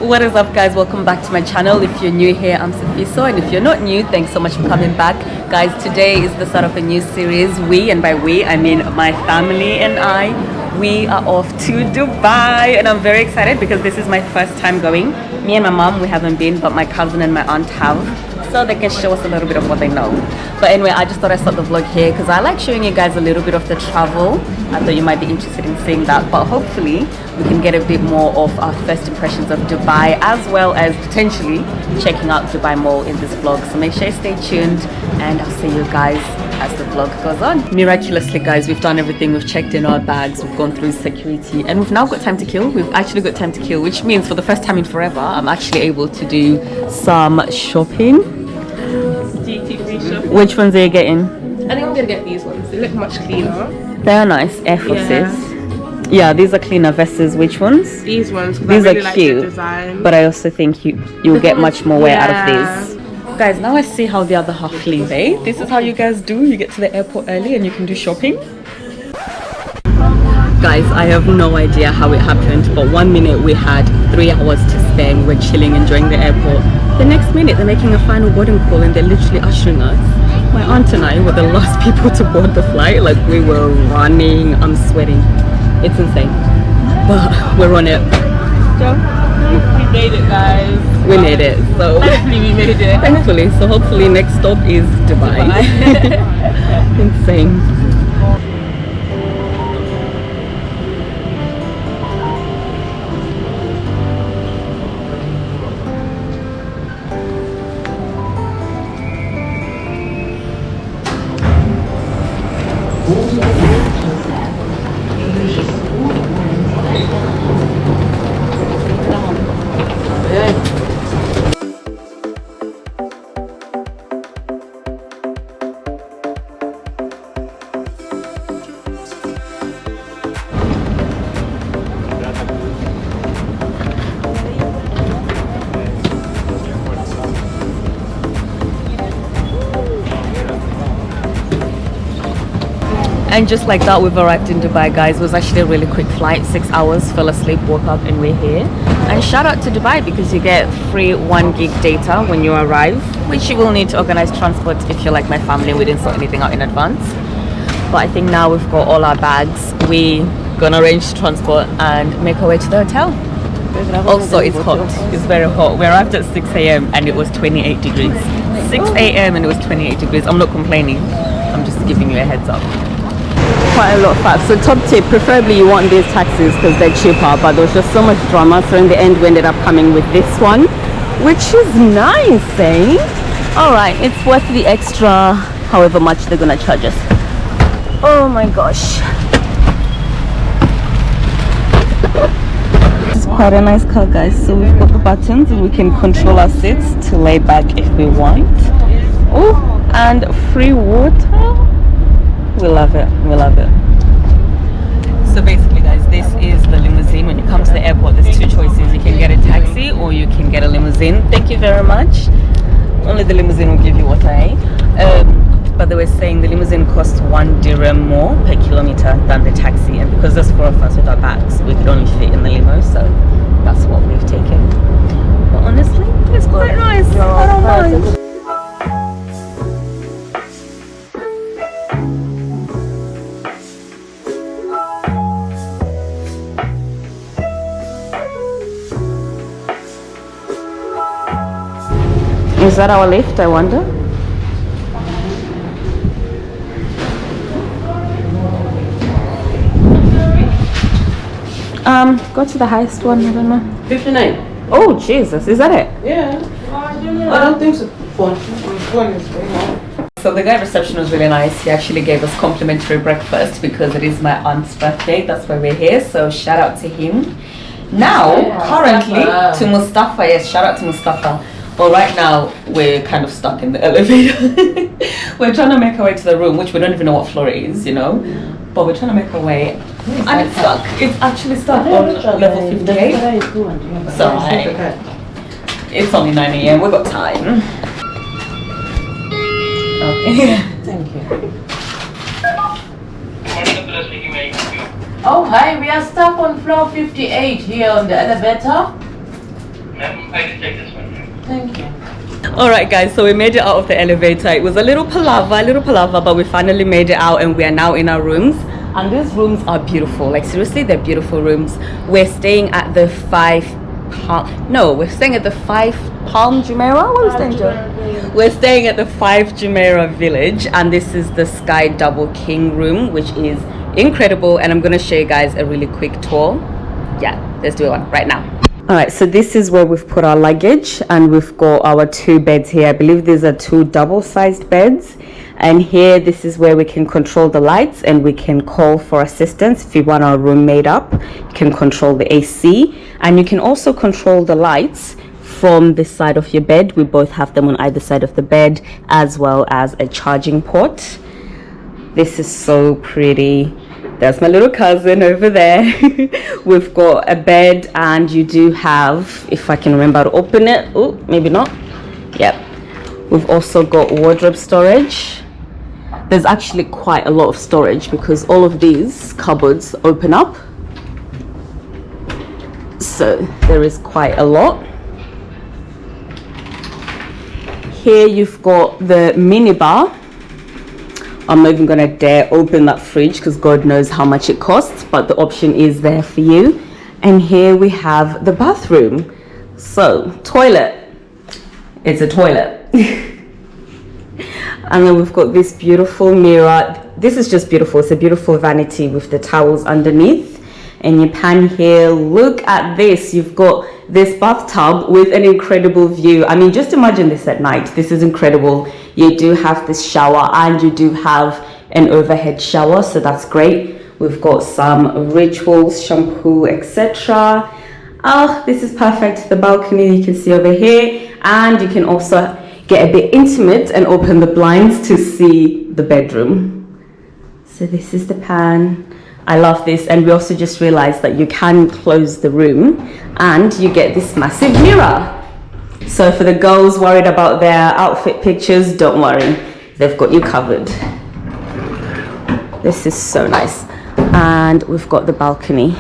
What is up, guys? Welcome back to my channel. If you're new here, I'm Sifiso, and if you're not new, thanks so much for coming back. Guys, today is the start of a new series. We, and by we I mean my family and we are off to Dubai, and I'm very excited because this is my first time going. Me and my mom, we haven't been, but my cousin and my aunt have, so they can show us a little bit of what they know. But anyway, I just thought I'd start the vlog here because I like showing you guys a little bit of the travel. I thought you might be interested in seeing that, but hopefully we can get a bit more of our first impressions of Dubai, as well as potentially checking out Dubai Mall in this vlog. So make sure you stay tuned, and I'll see you guys as the vlog goes on. Miraculously, guys, we've done everything. We've checked in our bags, we've gone through security, and we've now got time to kill. We've actually got time to kill, which means for the first time in forever, I'm actually able to do some shopping. GT shopping. Which ones are you getting? I think I'm gonna get these ones. They look much cleaner. They're nice, Air Forces. Yeah, these are cleaner versus which ones? These ones. These really are like cute, the design. but I also think you'll get much more wear out of these. Guys, now I see how the other half live, eh? This is how you guys do. You get to the airport early and you can do shopping. Guys, I have no idea how it happened, but 1 minute we had 3 hours to spare and we're chilling, enjoying the airport. The next minute they're making a final boarding call and they're literally ushering us. My aunt and I were the last people to board the flight. Like, we were running. I'm sweating. It's insane, but we're on it. We made it, guys. We made it. So Thankfully we made it. thankfully. So hopefully next stop is Dubai. Insane. And just like that, we've arrived in Dubai, guys. It was actually a really quick flight, 6 hours, fell asleep, woke up, and we're here. And shout out to Dubai because you get free 1 gig data when you arrive, which you will need to organize transport if you're like my family. We didn't sort anything out in advance. But I think now we've got all our bags. We're gonna arrange transport and make our way to the hotel. Also, it's hot. It's very hot. We arrived at 6 a.m. and it was 28 degrees. 6 a.m. and it was 28 degrees. I'm not complaining. I'm just giving you a heads up. Quite a lot of fat. So top tip, preferably you want these taxis because they're cheaper, but there was just so much drama, so in the end we ended up coming with this one, which is nice, eh? Alright, it's worth the extra however much they're gonna charge us. Oh my gosh, it's quite a nice car, guys. So we've got the buttons and we can control our seats to lay back if we want. Oh, and free water. We love it. We love it. So basically, guys, this is the limousine. When you come to the airport, there's 2 choices. You can get a taxi or you can get a limousine. Thank you very much. Only the limousine will give you water, eh? But they were saying the limousine costs 1 dirham more per kilometer than the taxi. And because there's 4 of us with our bags, we could only fit in the limo. So that's what we've taken. But honestly, it's quite nice. I don't mind. Is that our lift, I wonder? Go to the highest one, I don't know. 59. Oh, Jesus, is that it? Yeah. I don't think so. Phone is very high. So the guy at reception was really nice. He actually gave us complimentary breakfast because it is my aunt's birthday. That's why we're here. So shout out to him. Now, currently, to Mustafa. Yes, shout out to Mustafa. But right now, we're kind of stuck in the elevator. We're trying to make our way to the room, which we don't even know what floor it is, you know. But we're trying to make our way. And it's stuck. It's actually stuck on level 58. So, it's only 9 a.m. We've got time. Okay. Thank you. Oh, hi, we are stuck on floor 58 here on the elevator. All right, guys, so we made it out of the elevator. It was a little palaver, but we finally made it out and we are now in our rooms. And these rooms are beautiful. Like, seriously, they're beautiful rooms. We're staying at the we're staying at the 5 Palm Jumeirah. What are we staying, Joe? We're staying at the 5 Jumeirah village, and this is the Sky Double King room, which is incredible. And I'm gonna show you guys a really quick tour. Yeah, let's do one right now. All right, so this is where we've put our luggage, and we've got our 2 beds here. I believe these are 2 double-sized beds. And here, this is where we can control the lights and we can call for assistance. If you want our room made up, you can control the AC, and you can also control the lights from this side of your bed. We both have them on either side of the bed, as well as a charging port. This is so pretty. There's my little cousin over there. We've got a bed, and you do have, if I can remember how to open it. Oh, maybe not. Yep. We've also got wardrobe storage. There's actually quite a lot of storage because all of these cupboards open up. So there is quite a lot. Here you've got the mini bar. I'm not even gonna dare open that fridge because God knows how much it costs, but the option is there for you. And here we have the bathroom. So, toilet. It's a toilet. And then we've got this beautiful mirror. This is just beautiful. It's a beautiful vanity with the towels underneath. And you pan here, look at this. You've got this bathtub with an incredible view. I mean, just imagine this at night. This is incredible. You do have this shower, and you do have an overhead shower, so that's great. We've got some rituals, shampoo, etc. Oh, this is perfect. The balcony you can see over here, and you can also get a bit intimate and open the blinds to see the bedroom. So this is the pan. I love this. And we also just realized that you can close the room and you get this massive mirror. So for the girls worried about their outfit pictures, don't worry, they've got you covered. This is so nice. And we've got the balcony.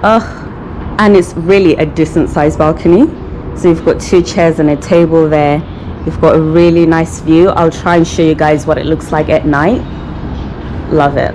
And it's really a decent sized balcony. So you've got 2 chairs and a table there. You've got a really nice view. I'll try and show you guys what it looks like at night. Love it.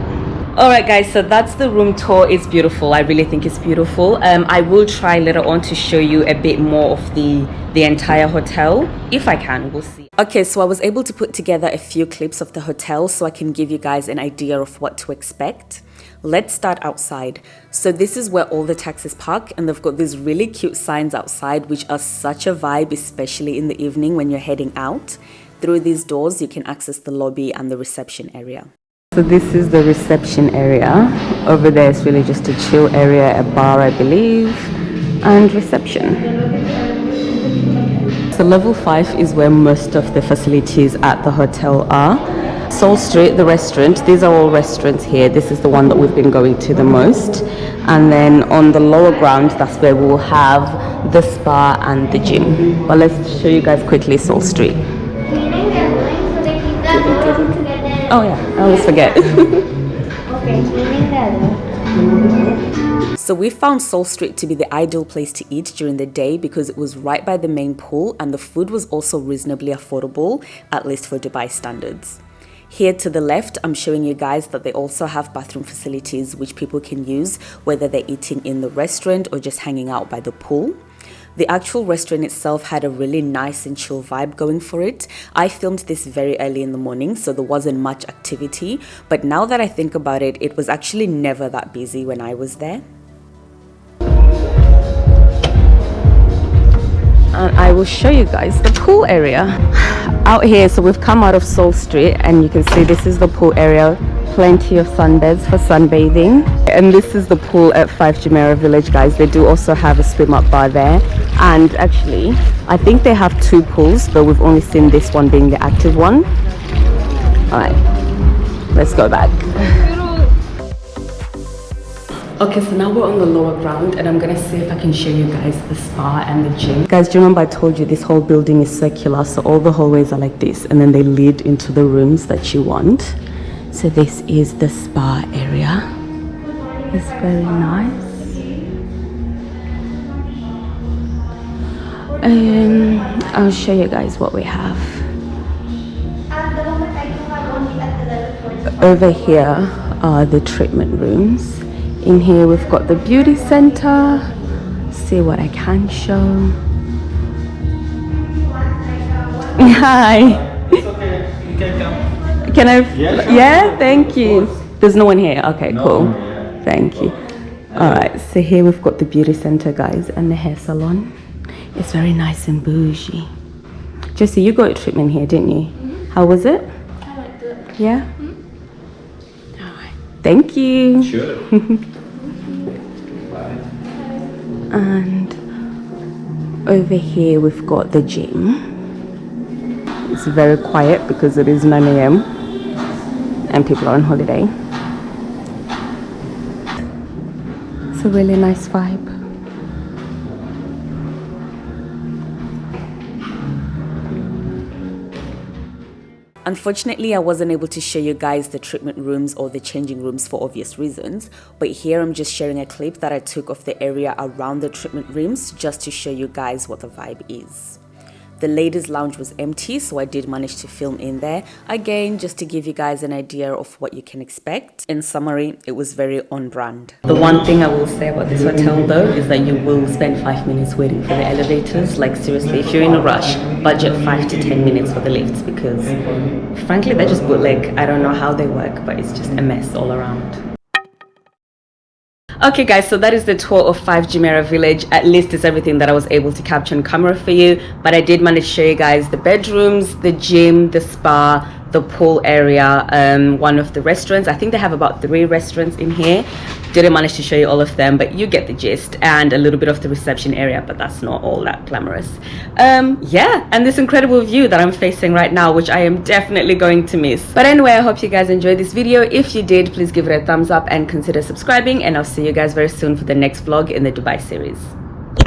All right, guys, so that's the room tour. It's beautiful. I really think it's beautiful. I will try later on to show you a bit more of the entire hotel, if I can. We'll see. Okay, so I was able to put together a few clips of the hotel so I can give you guys an idea of what to expect. Let's start outside. So this is where all the taxis park, and they've got these really cute signs outside which are such a vibe, especially in the evening when you're heading out. Through these doors you can access the lobby and the reception area. So this is the reception area. Over there is really just a chill area, a bar I believe, and reception. So level 5 is where most of the facilities at the hotel are. Soul Street, the restaurant, these are all restaurants here. This is the one that we've been going to the most. And then on the lower ground, that's where we'll have the spa and the gym. But let's show you guys quickly Soul Street. Oh yeah, I always forget. So we found Soul Street to be the ideal place to eat during the day because it was right by the main pool, and the food was also reasonably affordable, at least for Dubai standards. Here to the left, I'm showing you guys that they also have bathroom facilities which people can use, whether they're eating in the restaurant or just hanging out by the pool. The actual restaurant itself had a really nice and chill vibe going for it. I filmed this very early in the morning, so there wasn't much activity, but now that I think about it, it was actually never that busy when I was there. And I will show you guys the pool area out here. So we've come out of Soul Street and you can see this is the pool area. Plenty of sunbeds for sunbathing, and this is the pool at 5 Jumeirah Village, guys. They do also have a swim up bar there, and actually I think they have 2 pools, but we've only seen this one being the active one. All right, let's go back. Okay, so now we're on the lower ground and I'm gonna see if I can show you guys the spa and the gym. Guys, do you remember I told you this whole building is circular, so all the hallways are like this and then they lead into the rooms that you want. So this is the spa area. It's very nice. I'll show you guys what we have. Over here are the treatment rooms. In here we've got the beauty center. See what I can show. Hi. It's okay. You can come. Can I? Yeah, sure. Yeah, thank you. There's no one here. Okay, No, cool. yeah. Thank you. All right, so here we've got the beauty center, guys, and the hair salon. It's very nice and bougie. Jessie, you got a treatment here, didn't you? How was it? I liked it. Yeah. All right. Thank you. Sure. Bye. And over here we've got the gym. It's very quiet because it is 9 a.m. and people are on holiday. It's a really nice vibe. Unfortunately, I wasn't able to show you guys the treatment rooms or the changing rooms for obvious reasons, but here I'm just sharing a clip that I took of the area around the treatment rooms just to show you guys what the vibe is. The ladies' lounge was empty, so I did manage to film in there. Again, just to give you guys an idea of what you can expect. In summary, it was very on brand. The one thing I will say about this hotel though is that you will spend 5 minutes waiting for the elevators. Like seriously, if you're in a rush, budget 5 to 10 minutes for the lifts because frankly, they're just bootleg. I don't know how they work, but it's just a mess all around. Okay guys, so that is the tour of 5 Jumeirah Village. At least it's everything that I was able to capture on camera for you, but I did manage to show you guys the bedrooms, the gym, the spa, the pool area, one of the restaurants. I think they have about 3 restaurants in here. Didn't manage to show you all of them, but you get the gist, and a little bit of the reception area, but that's not all that glamorous. Yeah, and this incredible view that I'm facing right now, which I am definitely going to miss. But anyway, I hope you guys enjoyed this video. If you did, please give it a thumbs up and consider subscribing, and I'll see you guys very soon for the next vlog in the Dubai series.